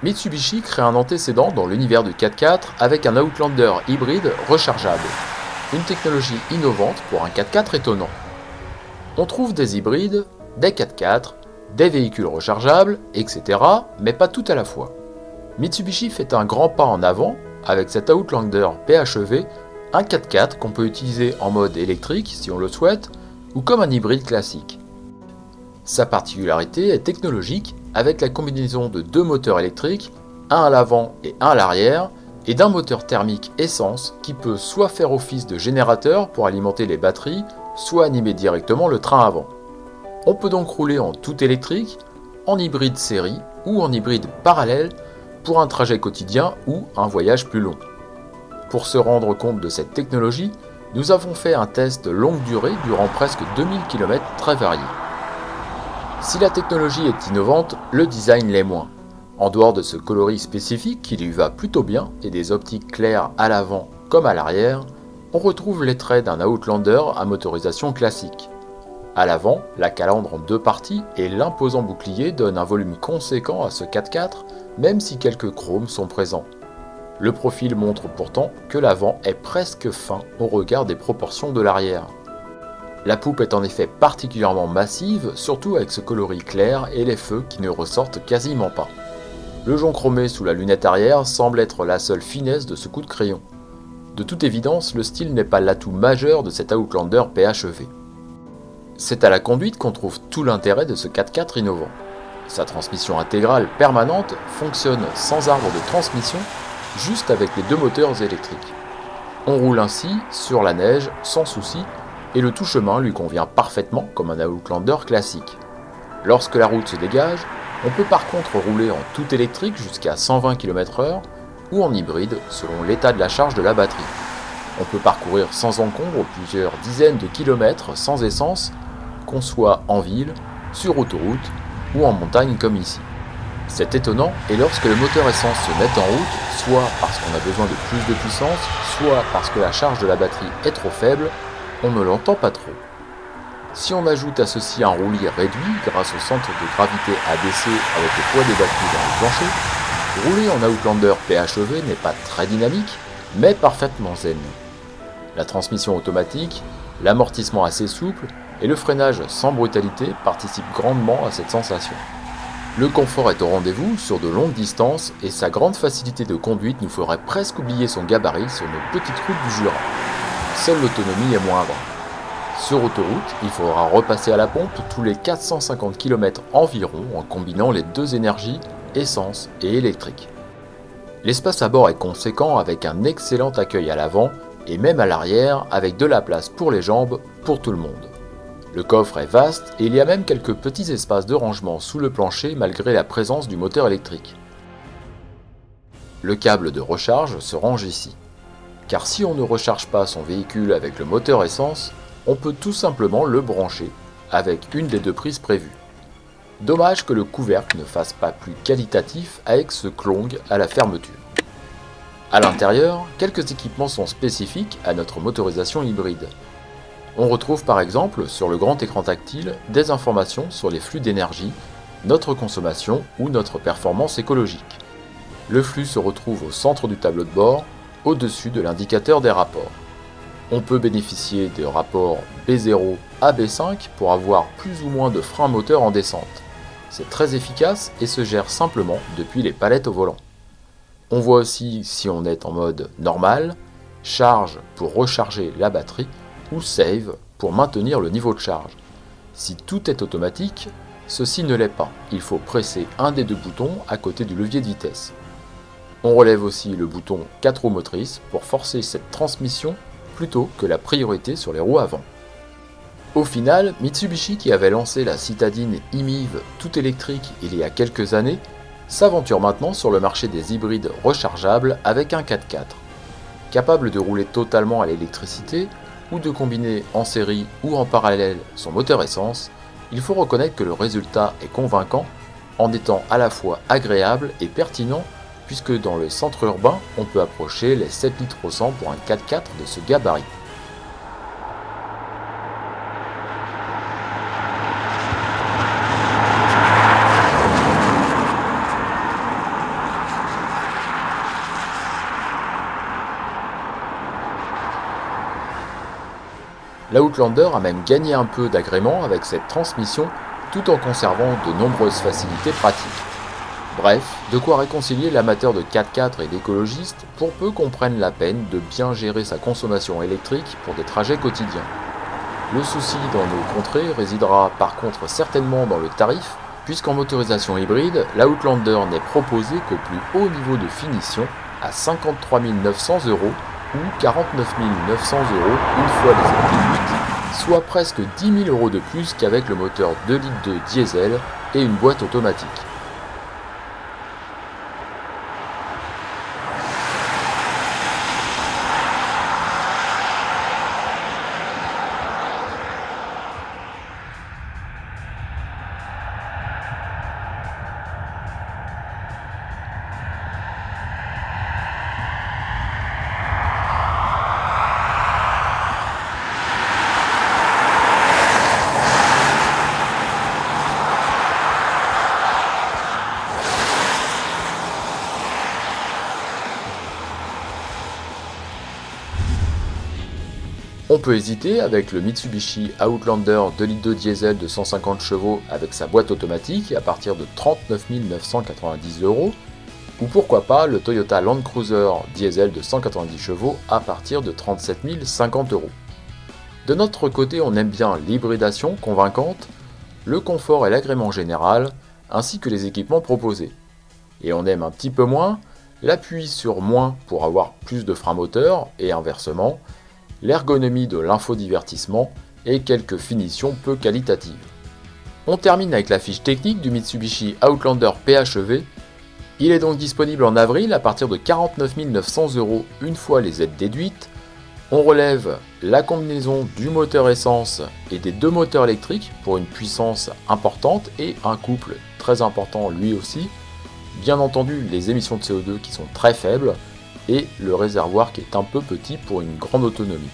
Mitsubishi crée un antécédent dans l'univers du 4x4 avec un Outlander hybride rechargeable. Une technologie innovante pour un 4x4 étonnant. On trouve des hybrides, des 4x4, des véhicules rechargeables, etc. mais pas tout à la fois. Mitsubishi fait un grand pas en avant avec cet Outlander PHEV, un 4x4 qu'on peut utiliser en mode électrique si on le souhaite, ou comme un hybride classique. Sa particularité est technologique avec la combinaison de deux moteurs électriques, un à l'avant et un à l'arrière, et d'un moteur thermique essence qui peut soit faire office de générateur pour alimenter les batteries, soit animer directement le train avant. On peut donc rouler en tout électrique, en hybride série ou en hybride parallèle pour un trajet quotidien ou un voyage plus long. Pour se rendre compte de cette technologie, nous avons fait un test longue durée durant presque 2000 km très variés. Si la technologie est innovante, le design l'est moins. En dehors de ce coloris spécifique qui lui va plutôt bien et des optiques claires à l'avant comme à l'arrière, on retrouve les traits d'un Outlander à motorisation classique. À l'avant, la calandre en deux parties et l'imposant bouclier donnent un volume conséquent à ce 4x4, même si quelques chromes sont présents. Le profil montre pourtant que l'avant est presque fin au regard des proportions de l'arrière. La poupe est en effet particulièrement massive, surtout avec ce coloris clair et les feux qui ne ressortent quasiment pas. Le jonc chromé sous la lunette arrière semble être la seule finesse de ce coup de crayon. De toute évidence, le style n'est pas l'atout majeur de cet Outlander PHEV. C'est à la conduite qu'on trouve tout l'intérêt de ce 4x4 innovant. Sa transmission intégrale permanente fonctionne sans arbre de transmission, juste avec les deux moteurs électriques. On roule ainsi sur la neige sans souci, et le tout-chemin lui convient parfaitement comme un Outlander classique. Lorsque la route se dégage, on peut par contre rouler en tout électrique jusqu'à 120 km/h ou en hybride selon l'état de la charge de la batterie. On peut parcourir sans encombre plusieurs dizaines de kilomètres sans essence, qu'on soit en ville, sur autoroute ou en montagne comme ici. C'est étonnant et lorsque le moteur essence se met en route, soit parce qu'on a besoin de plus de puissance, soit parce que la charge de la batterie est trop faible, on ne l'entend pas trop. Si on ajoute à ceci un roulis réduit grâce au centre de gravité abaissé avec le poids des batteries dans le plancher, rouler en Outlander PHEV n'est pas très dynamique, mais parfaitement zen. La transmission automatique, l'amortissement assez souple et le freinage sans brutalité participent grandement à cette sensation. Le confort est au rendez-vous sur de longues distances et sa grande facilité de conduite nous ferait presque oublier son gabarit sur nos petites routes du Jura. Seule l'autonomie est moindre. Sur autoroute, il faudra repasser à la pompe tous les 450 km environ en combinant les deux énergies, essence et électrique. L'espace à bord est conséquent avec un excellent accueil à l'avant et même à l'arrière avec de la place pour les jambes pour tout le monde. Le coffre est vaste et il y a même quelques petits espaces de rangement sous le plancher malgré la présence du moteur électrique. Le câble de recharge se range ici. Car si on ne recharge pas son véhicule avec le moteur essence, on peut tout simplement le brancher avec une des deux prises prévues. Dommage que le couvercle ne fasse pas plus qualitatif avec ce clong à la fermeture. A l'intérieur, quelques équipements sont spécifiques à notre motorisation hybride. On retrouve par exemple sur le grand écran tactile des informations sur les flux d'énergie, notre consommation ou notre performance écologique. Le flux se retrouve au centre du tableau de bord, au-dessus de l'indicateur des rapports. On peut bénéficier des rapports B0 à B5 pour avoir plus ou moins de frein moteur en descente. C'est très efficace et se gère simplement depuis les palettes au volant. On voit aussi si on est en mode normal, charge pour recharger la batterie ou save pour maintenir le niveau de charge. Si tout est automatique, ceci ne l'est pas. Il faut presser un des deux boutons à côté du levier de vitesse. On relève aussi le bouton 4 roues motrices pour forcer cette transmission plutôt que la priorité sur les roues avant. Au final, Mitsubishi qui avait lancé la citadine e-MiEV tout électrique il y a quelques années, s'aventure maintenant sur le marché des hybrides rechargeables avec un 4x4. Capable de rouler totalement à l'électricité ou de combiner en série ou en parallèle son moteur essence, il faut reconnaître que le résultat est convaincant en étant à la fois agréable et pertinent puisque dans le centre urbain, on peut approcher les 7 litres au 100 pour un 4x4 de ce gabarit. L'Outlander a même gagné un peu d'agrément avec cette transmission tout en conservant de nombreuses facilités pratiques. Bref, de quoi réconcilier l'amateur de 4x4 et l'écologiste pour peu qu'on prenne la peine de bien gérer sa consommation électrique pour des trajets quotidiens. Le souci dans nos contrées résidera par contre certainement dans le tarif, puisqu'en motorisation hybride, l'Outlander n'est proposé qu'au plus haut niveau de finition à 53 900 € ou 49 900 € une fois les aides, soit presque 10 000 € de plus qu'avec le moteur 2,2 litres diesel et une boîte automatique. On peut hésiter avec le Mitsubishi Outlander 2,2 litres diesel de 150 chevaux avec sa boîte automatique à partir de 39 990 €, ou pourquoi pas le Toyota Land Cruiser diesel de 190 chevaux à partir de 37 050 €. De notre côté, on aime bien l'hybridation convaincante, le confort et l'agrément général, ainsi que les équipements proposés. Et on aime un petit peu moins l'appui sur moins pour avoir plus de frein moteur et inversement, l'ergonomie de l'infodivertissement et quelques finitions peu qualitatives. On termine avec la fiche technique du Mitsubishi Outlander PHEV. Il est donc disponible en avril à partir de 49 900 € une fois les aides déduites. On relève la combinaison du moteur essence et des deux moteurs électriques pour une puissance importante et un couple très important lui aussi. Bien entendu, les émissions de CO2 qui sont très faibles et le réservoir qui est un peu petit pour une grande autonomie.